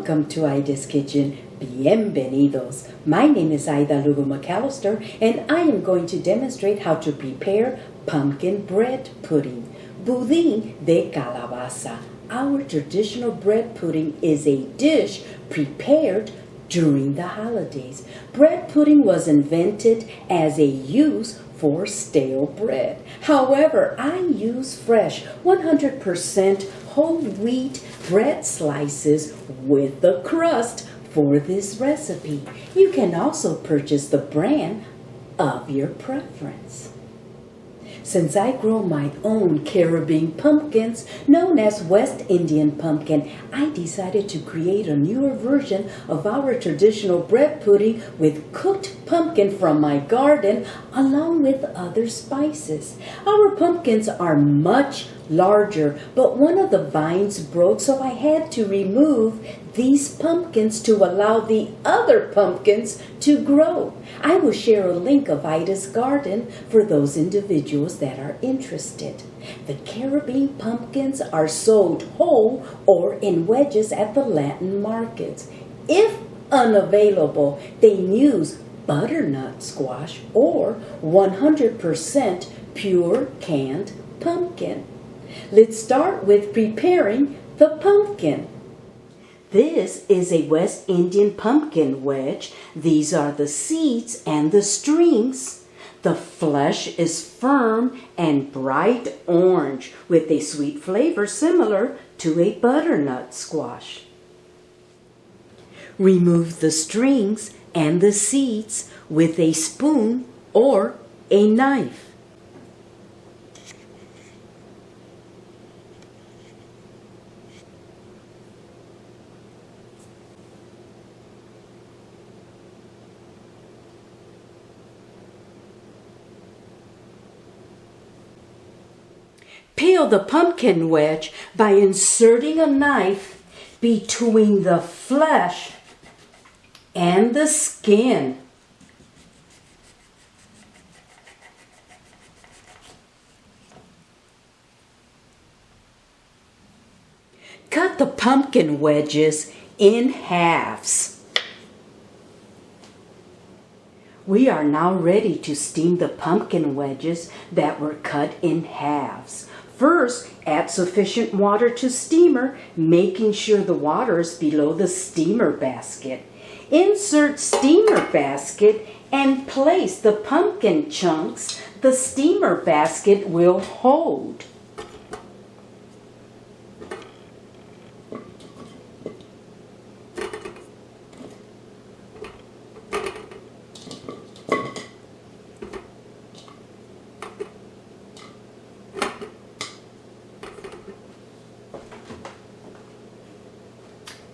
Welcome to Ida's Kitchen. Bienvenidos. My name is Ida Lugo McAllister, and I am going to demonstrate how to prepare pumpkin bread pudding. Budín de Calabaza. Our traditional bread pudding is a dish prepared during the holidays. Bread pudding was invented as a use for stale bread. However, I use fresh 100% whole wheat bread slices with the crust for this recipe. You can also purchase the brand of your preference. Since I grow my own Caribbean pumpkins, known as West Indian pumpkin, I decided to create a newer version of our traditional bread pudding with cooked pumpkin from my garden, along with other spices. Our pumpkins are much larger, but one of the vines broke, so I had to remove these pumpkins to allow the other pumpkins to grow. I will share a link of Ida's garden for those individuals that are interested. The Caribbean pumpkins are sold whole or in wedges at the Latin markets. If unavailable, they use butternut squash or 100% pure canned pumpkin. Let's start with preparing the pumpkin. This is a West Indian pumpkin wedge. These are the seeds and the strings. The flesh is firm and bright orange with a sweet flavor similar to a butternut squash. Remove the strings and the seeds with a spoon or a knife. Peel the pumpkin wedge by inserting a knife between the flesh and the skin. Cut the pumpkin wedges in halves. We are now ready to steam the pumpkin wedges that were cut in halves. First, add sufficient water to steamer, making sure the water is below the steamer basket. Insert steamer basket and place the pumpkin chunks the steamer basket will hold.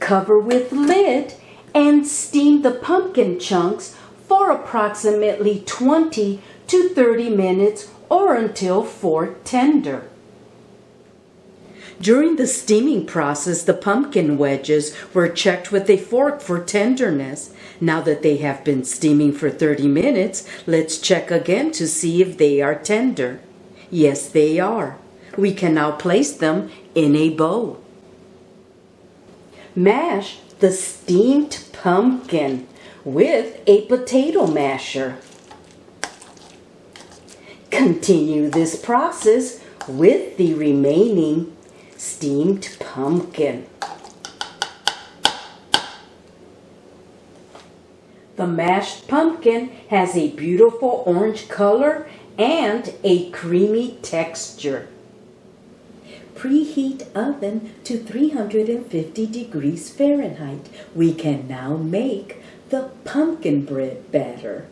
Cover with lid and steam the pumpkin chunks for approximately 20 to 30 minutes or until fork tender. During the steaming process, the pumpkin wedges were checked with a fork for tenderness. Now that they have been steaming for 30 minutes, let's check again to see if they are tender. Yes, they are. We can now place them in a bowl. Mash the steamed pumpkin with a potato masher. Continue this process with the remaining steamed pumpkin. The mashed pumpkin has a beautiful orange color and a creamy texture. Preheat oven to 350 degrees Fahrenheit. We can now make the pumpkin bread batter.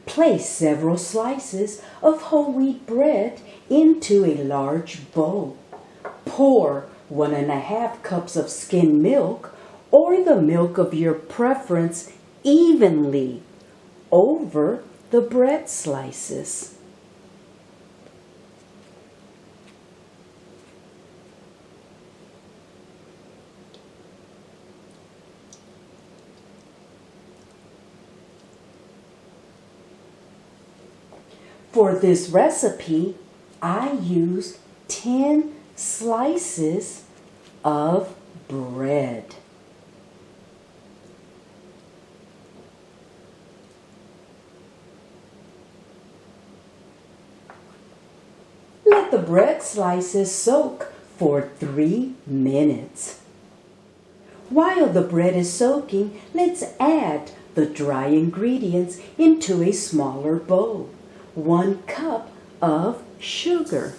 Place several slices of whole wheat bread into a large bowl. Pour 1½ cups of skim milk or the milk of your preference evenly over the bread slices. For this recipe, I use 10 slices of bread. Let the bread slices soak for 3 minutes. While the bread is soaking, let's add the dry ingredients into a smaller bowl. 1 cup of sugar.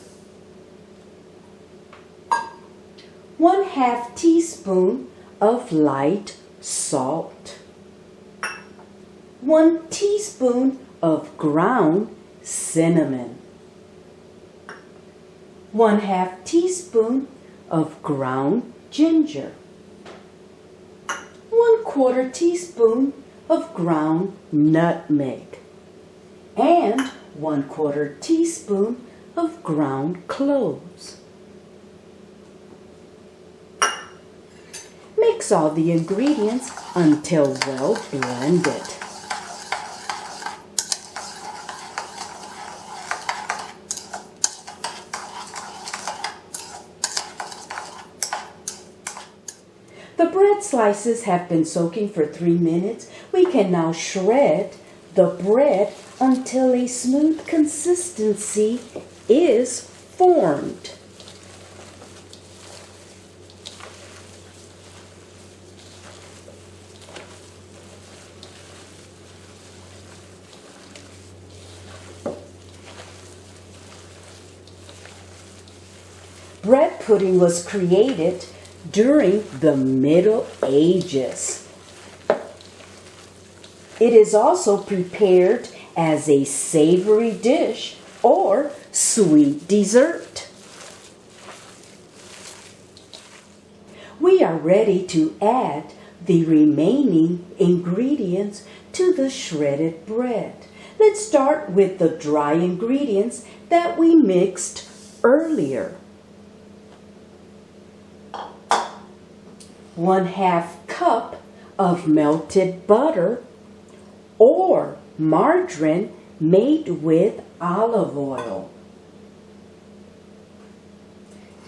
1/2 teaspoon of light salt. 1 teaspoon of ground cinnamon. 1/2 teaspoon of ground ginger. 1/4 teaspoon of ground nutmeg. And 1/4 teaspoon of ground cloves. Mix all the ingredients until well blended. The bread slices have been soaking for 3 minutes. We can now shred the bread until a smooth consistency is formed. Bread pudding was created during the Middle Ages. It is also prepared as a savory dish or sweet dessert. We are ready to add the remaining ingredients to the shredded bread. Let's start with the dry ingredients that we mixed earlier. 1/2 cup of melted butter or margarine made with olive oil.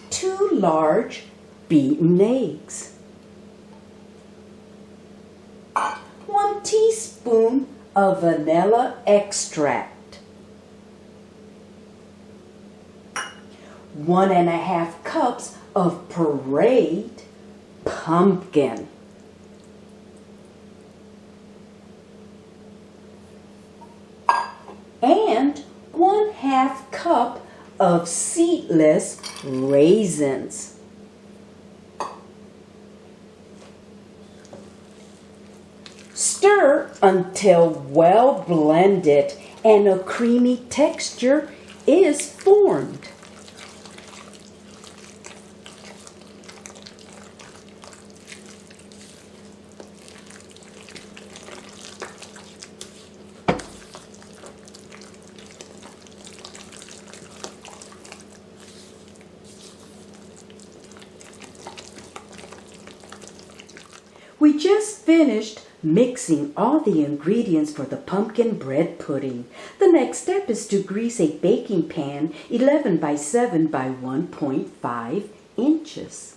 2 large beaten eggs. 1 teaspoon of vanilla extract. 1.5 cups of pureed pumpkin. And 1/2 cup of seedless raisins. Stir until well blended and a creamy texture is formed. We just finished mixing all the ingredients for the pumpkin bread pudding. The next step is to grease a baking pan 11 by 7 by 1.5 inches.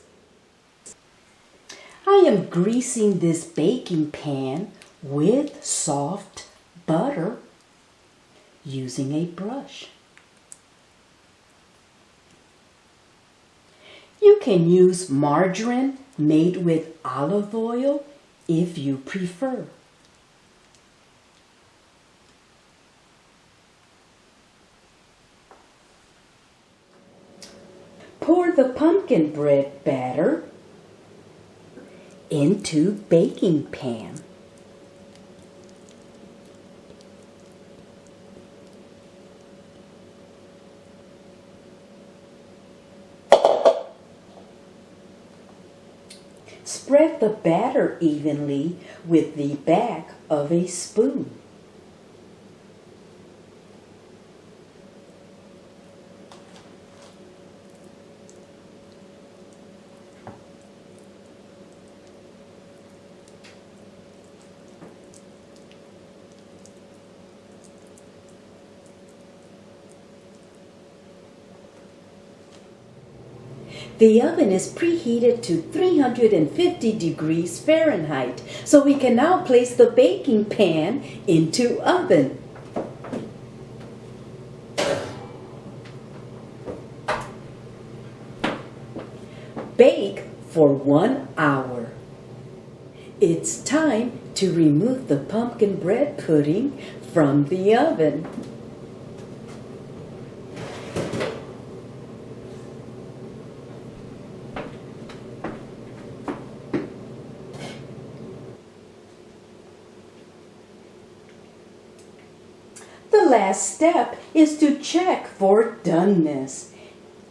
I am greasing this baking pan with soft butter using a brush. You can use margarine made with olive oil if you prefer. Pour the pumpkin bread batter into baking pan. Spread the batter evenly with the back of a spoon. The oven is preheated to 350 degrees Fahrenheit, so we can now place the baking pan into oven. Bake for 1 hour. It's time to remove the pumpkin bread pudding from the oven. The last step is to check for doneness.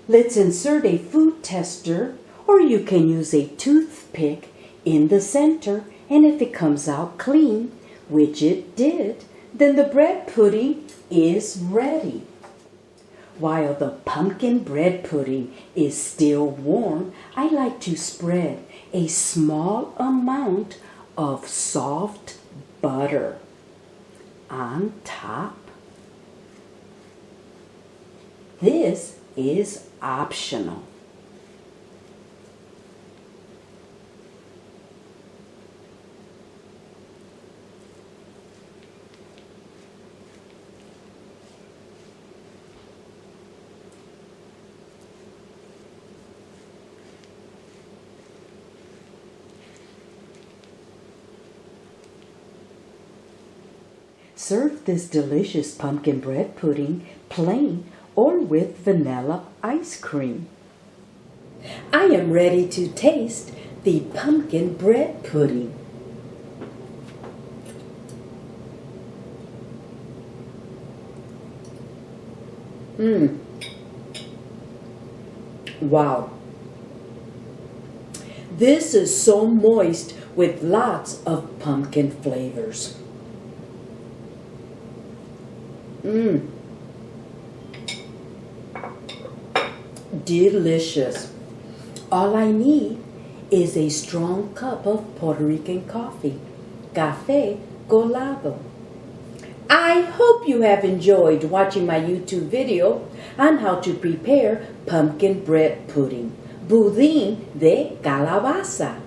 Let's insert a food tester, or you can use a toothpick in the center, and if it comes out clean, which it did, then the bread pudding is ready. While the pumpkin bread pudding is still warm, I like to spread a small amount of soft butter on top. This is optional. Serve this delicious pumpkin bread pudding plain or with vanilla ice cream. I am ready to taste the pumpkin bread pudding. Wow. This is so moist with lots of pumpkin flavors. Delicious. All I need is a strong cup of Puerto Rican coffee, café colado. I hope you have enjoyed watching my YouTube video on how to prepare pumpkin bread pudding, Budín de Calabaza.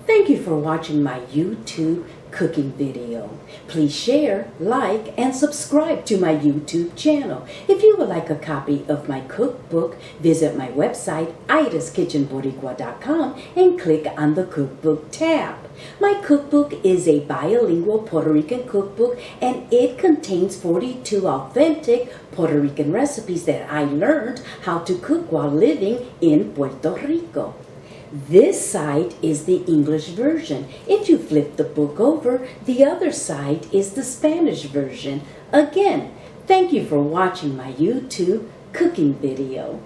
Thank you for watching my YouTube cooking video. Please share, like, and subscribe to my YouTube channel. If you would like a copy of my cookbook, visit my website, idaskitchenboricua.com, and click on the cookbook tab. My cookbook is a bilingual Puerto Rican cookbook, and it contains 42 authentic Puerto Rican recipes that I learned how to cook while living in Puerto Rico. This side is the English version. If you flip the book over, the other side is the Spanish version. Again, thank you for watching my YouTube cooking video.